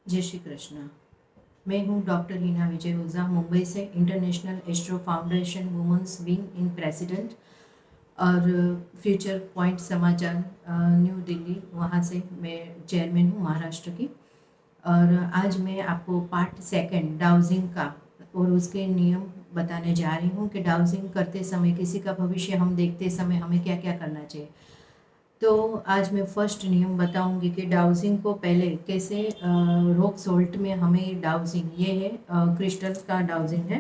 जय श्री कृष्ण। मैं हूँ डॉक्टर हीना विजय ओझा, मुंबई से international astro foundation women's wing in president और फ्यूचर पॉइंट समाचार न्यू दिल्ली, वहाँ से मैं चेयरमैन हूँ महाराष्ट्र की। और आज मैं आपको पार्ट सेकंड डाउजिंग का और उसके नियम बताने जा रही हूँ कि डाउजिंग करते समय किसी का भविष्य हम देखते समय हमें क्या क्या करना चाहिए। तो आज मैं फर्स्ट नियम बताऊंगी कि डाउजिंग को पहले कैसे रॉक सॉल्ट में हमें डाउजिंग, ये है क्रिस्टल का डाउजिंग है।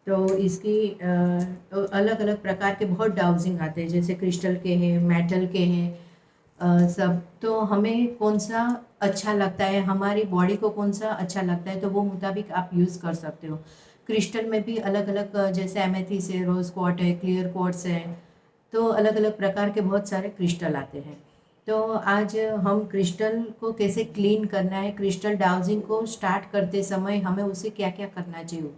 तो इसकी अलग अलग प्रकार के बहुत डाउजिंग आते हैं, जैसे क्रिस्टल के हैं, मेटल के हैं, सब। तो हमें कौन सा अच्छा लगता है, हमारी बॉडी को कौन सा अच्छा लगता है, तो वो मुताबिक आप यूज़ कर सकते हो। क्रिस्टल में भी अलग अलग जैसे एमेथिस है, रोज क्वार्ट्ज है, क्लियर क्वार्ट्ज है, तो अलग अलग प्रकार के बहुत सारे क्रिस्टल आते हैं। तो आज हम क्रिस्टल को कैसे क्लीन करना है, क्रिस्टल डाउजिंग को स्टार्ट करते समय हमें उसे क्या क्या करना चाहिए।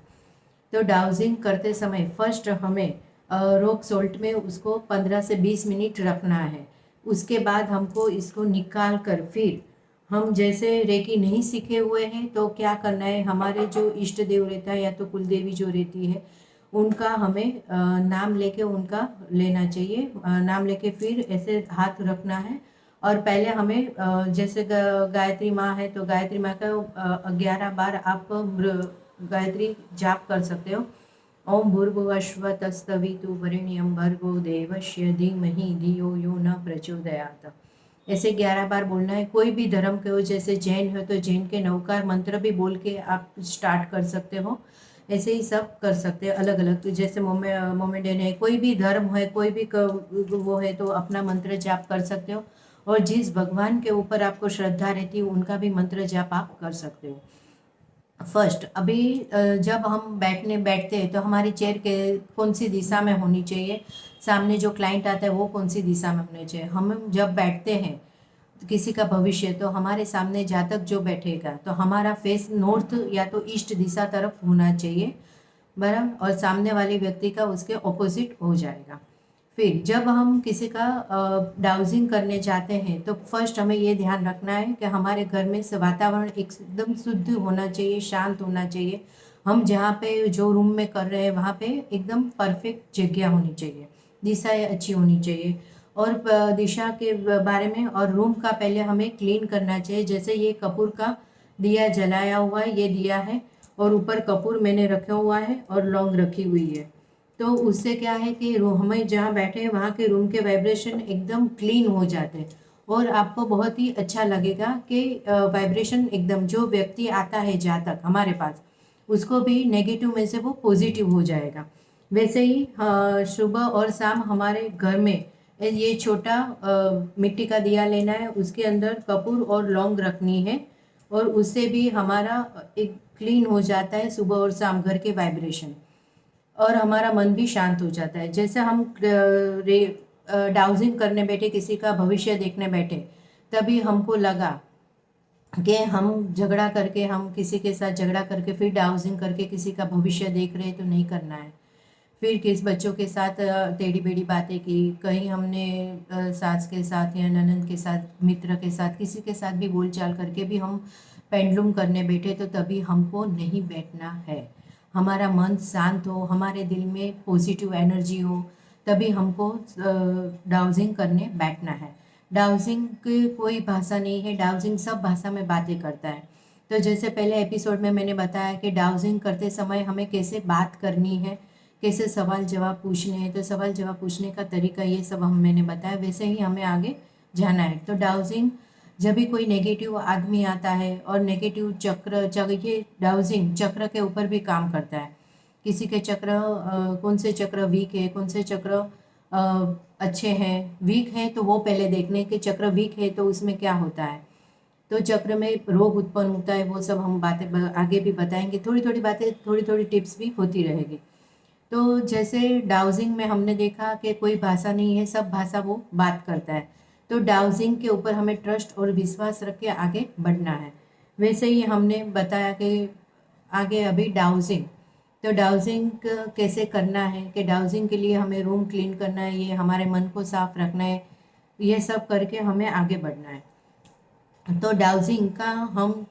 तो डाउजिंग करते समय फर्स्ट हमें रॉक सोल्ट में उसको 15 से 20 मिनट रखना है। उसके बाद हमको इसको निकाल कर फिर हम जैसे रेकी नहीं सीखे हुए हैं तो क्या करना है, हमारे जो इष्ट देव रहता है या तो कुल देवी जो रहती है उनका हमें नाम लेके उनका लेना चाहिए। नाम लेके फिर ऐसे हाथ रखना है। और पहले हमें जैसे गायत्री माँ है तो गायत्री माँ का 11 बार आप गायत्री जाप कर सकते हो। ओम भूर्भुवस्व तस्तवितु वरेण्यं भर्गो देवस्य धीमहि धियो यो न प्रचोदयात्। ऐसे 11 बार बोलना है। कोई भी धर्म के हो, जैसे जैन हो तो जैन के नवकार मंत्र भी बोल के आप स्टार्ट कर सकते हो। ऐसे ही सब कर सकते हैं अलग अलग, जैसे मोमेडियन है, कोई भी धर्म है, कोई भी वो है तो अपना मंत्र जाप कर सकते हो। और जिस भगवान के ऊपर आपको श्रद्धा रहती है उनका भी मंत्र जाप आप कर सकते हो। फर्स्ट अभी जब हम बैठते हैं तो हमारी चेयर के कौन सी दिशा में होनी चाहिए, सामने जो क्लाइंट आता है वो कौन सी दिशा में होने चाहिए। हम जब बैठते हैं किसी का भविष्य, तो हमारे सामने जातक जो बैठेगा तो हमारा फेस नॉर्थ या तो ईस्ट दिशा तरफ होना चाहिए, बराबर। और सामने वाले व्यक्ति का उसके ऑपोजिट हो जाएगा। फिर जब हम किसी का डाउजिंग करने जाते हैं तो फर्स्ट हमें ये ध्यान रखना है कि हमारे घर में से वातावरण एकदम शुद्ध होना चाहिए, शांत होना चाहिए। हम जहाँ पे जो रूम में कर रहे हैं वहाँ पे एकदम परफेक्ट जगह होनी चाहिए, दिशाएं अच्छी होनी चाहिए। और दिशा के बारे में और रूम का पहले हमें क्लीन करना चाहिए। जैसे ये कपूर का दिया जलाया हुआ है, ये दिया है, और ऊपर कपूर मैंने रखा हुआ है और लौंग रखी हुई है। तो उससे क्या है कि हमें जहाँ बैठे हैं वहाँ के रूम के वाइब्रेशन एकदम क्लीन हो जाते हैं। और आपको बहुत ही अच्छा लगेगा कि वाइब्रेशन एकदम, जो व्यक्ति आता है जातक हमारे पास, उसको भी नेगेटिव में से वो पॉजिटिव हो जाएगा। वैसे ही सुबह और शाम हमारे घर में ये छोटा मिट्टी का दिया लेना है, उसके अंदर कपूर और लौंग रखनी है, और उससे भी हमारा एक क्लीन हो जाता है सुबह और शाम घर के वाइब्रेशन, और हमारा मन भी शांत हो जाता है। जैसे हम डाउजिंग करने बैठे, किसी का भविष्य देखने बैठे, तभी हमको लगा कि हम झगड़ा करके, हम किसी के साथ झगड़ा करके फिर डाउजिंग करके किसी का भविष्य देख रहे हैं, तो नहीं करना है। फिर किस बच्चों के साथ टेढ़ी बेढ़ी बातें की, कहीं हमने सास के साथ या ननंद के साथ, मित्र के साथ, किसी के साथ भी बोलचाल करके भी हम पेंडुलम करने बैठे, तो तभी हमको नहीं बैठना है। हमारा मन शांत हो, हमारे दिल में पॉजिटिव एनर्जी हो, तभी हमको डाउजिंग करने बैठना है। डाउजिंग की कोई भाषा नहीं है, डाउजिंग सब भाषा में बातें करता है। तो जैसे पहले एपिसोड में मैंने बताया कि डाउजिंग करते समय हमें कैसे बात करनी है, कैसे सवाल जवाब पूछने हैं, तो सवाल जवाब पूछने का तरीका ये सब मैंने बताया, वैसे ही हमें आगे जाना है। तो डाउजिंग, जब भी कोई नेगेटिव आदमी आता है और नेगेटिव चक्र, ये डाउजिंग चक्र के ऊपर भी काम करता है। किसी के चक्र कौन से चक्र वीक है, कौन से चक्र अच्छे हैं। वीक है तो वो पहले देखने के चक्र वीक है तो उसमें क्या होता है, तो चक्र में रोग उत्पन्न होता है, वो सब हम बातें आगे भी बताएंगे। थोड़ी थोड़ी बातें, थोड़ी थोड़ी टिप्स भी होती रहेगी। तो जैसे डाउजिंग में हमने देखा कि कोई भाषा नहीं है, सब भाषा वो बात करता है। तो डाउजिंग के ऊपर हमें ट्रस्ट और विश्वास रख के आगे बढ़ना है। वैसे ही हमने बताया कि आगे अभी डाउजिंग, तो डाउजिंग कैसे करना है, कि डाउजिंग के लिए हमें रूम क्लीन करना है, ये हमारे मन को साफ रखना है, ये सब करके हमें आगे बढ़ना है। तो डाउजिंग का हम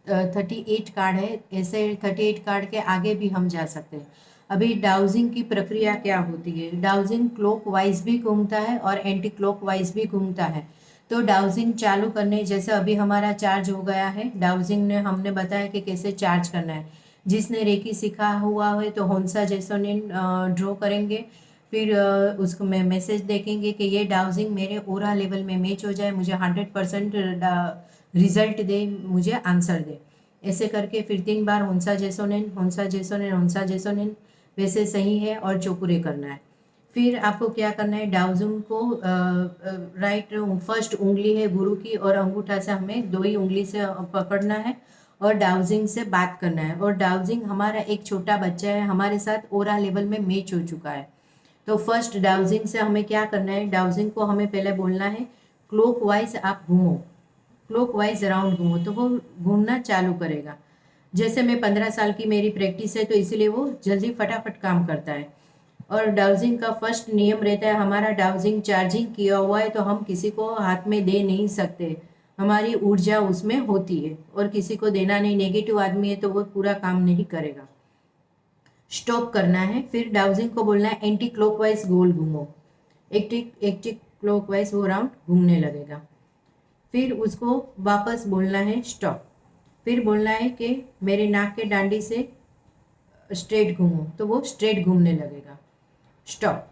38 कार्ड है, ऐसे 38 कार्ड के आगे भी हम जा सकते हैं। अभी डाउजिंग की प्रक्रिया क्या होती है, डाउजिंग क्लॉक वाइज भी घूमता है और एंटी क्लॉक वाइज भी घूमता है। तो डाउजिंग चालू करने, जैसे अभी हमारा चार्ज हो गया है, डाउजिंग ने हमने बताया कि कैसे चार्ज करना है। जिसने रेकी सीखा हुआ है तो होंसा जेसोनिन ड्रॉ करेंगे, फिर उसको मैं मैसेज देखेंगे कि ये डाउजिंग मेरे ओरा लेवल में मैच हो जाए, मुझे 100% रिजल्ट दे, मुझे आंसर दे। ऐसे करके फिर 3 बार होंसा जेसोनिन, होंसा जेसोनिन, होंसा जेसोनिन, वैसे सही है और चोकुरे करना है। फिर आपको क्या करना है, डाउजिंग को राइट फर्स्ट उंगली है गुरु की और अंगूठा से हमें 2 ही उंगली से पकड़ना है और डाउजिंग से बात करना है। और डाउजिंग हमारा एक छोटा बच्चा है, हमारे साथ ओरा लेवल में मैच हो चुका है। तो फर्स्ट डाउजिंग से हमें क्या करना है, डाउजिंग को हमें पहले बोलना है क्लॉक वाइज आप घूमो, क्लॉक वाइज राउंड घूमो, तो वो घूमना चालू करेगा। जैसे मैं 15 साल की मेरी प्रैक्टिस है तो इसीलिए वो जल्दी फटाफट काम करता है। और डाउजिंग का फर्स्ट नियम रहता है, हमारा डाउजिंग चार्जिंग किया हुआ है तो हम किसी को हाथ में दे नहीं सकते, हमारी ऊर्जा उसमें होती है और किसी को देना नहीं। नेगेटिव आदमी है तो वो पूरा काम नहीं करेगा, स्टॉप करना है। फिर डाउजिंग को बोलना है एंटी क्लॉकवाइज गोल घूमो, एंटी क्लॉकवाइज वो राउंड घूमने लगेगा। फिर उसको वापस बोलना है स्टॉप। फिर बोलना है कि मेरे नाक के डांडी से स्ट्रेट घूमो, तो वो स्ट्रेट घूमने लगेगा, स्टॉप।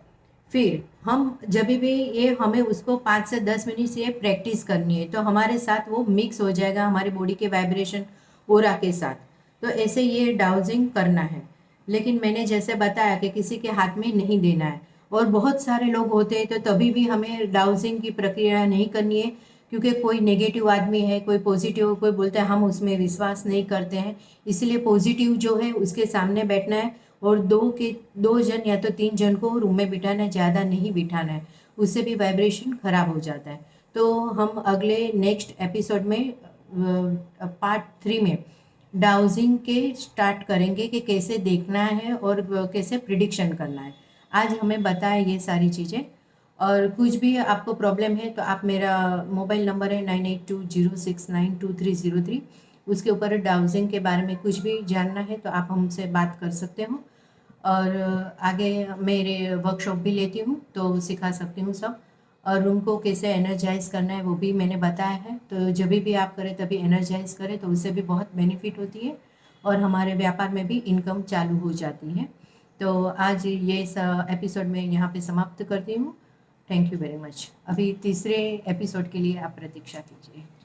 फिर हम जब भी ये हमें उसको 5 से 10 मिनट से ये प्रैक्टिस करनी है तो हमारे साथ वो मिक्स हो जाएगा हमारी बॉडी के वाइब्रेशन ओरा के साथ। तो ऐसे ये डाउजिंग करना है। लेकिन मैंने जैसे बताया कि किसी के हाथ में नहीं देना है, और बहुत सारे लोग होते हैं तो तभी भी हमें डाउजिंग की प्रक्रिया नहीं करनी है, क्योंकि कोई नेगेटिव आदमी है, कोई पॉजिटिव, कोई बोलता है, हम उसमें विश्वास नहीं करते हैं। इसलिए पॉजिटिव जो है उसके सामने बैठना है और 2 जन या तो 3 जन को रूम में बिठाना है, ज़्यादा नहीं बिठाना है, उससे भी वाइब्रेशन खराब हो जाता है। तो हम अगले नेक्स्ट एपिसोड में पार्ट 3 में डाउजिंग के स्टार्ट करेंगे कि कैसे देखना है और कैसे प्रिडिक्शन करना है। आज हमें बताए ये सारी चीज़ें। और कुछ भी आपको प्रॉब्लम है तो आप, मेरा मोबाइल नंबर है 9820692303, उसके ऊपर डाउजिंग के बारे में कुछ भी जानना है तो आप हमसे बात कर सकते हो। और आगे मेरे वर्कशॉप भी लेती हूँ तो सिखा सकती हूँ सब। और रूम को कैसे एनर्जाइज करना है वो भी मैंने बताया है, तो जब भी आप करें तभी एनर्जाइज करें तो उससे भी बहुत बेनिफिट होती है और हमारे व्यापार में भी इनकम चालू हो जाती है। तो आज ये एपिसोड में यहाँ पे समाप्त करती हूँ। Thank you very much. अभी तीसरे एपिसोड के लिए आप प्रतीक्षा कीजिए।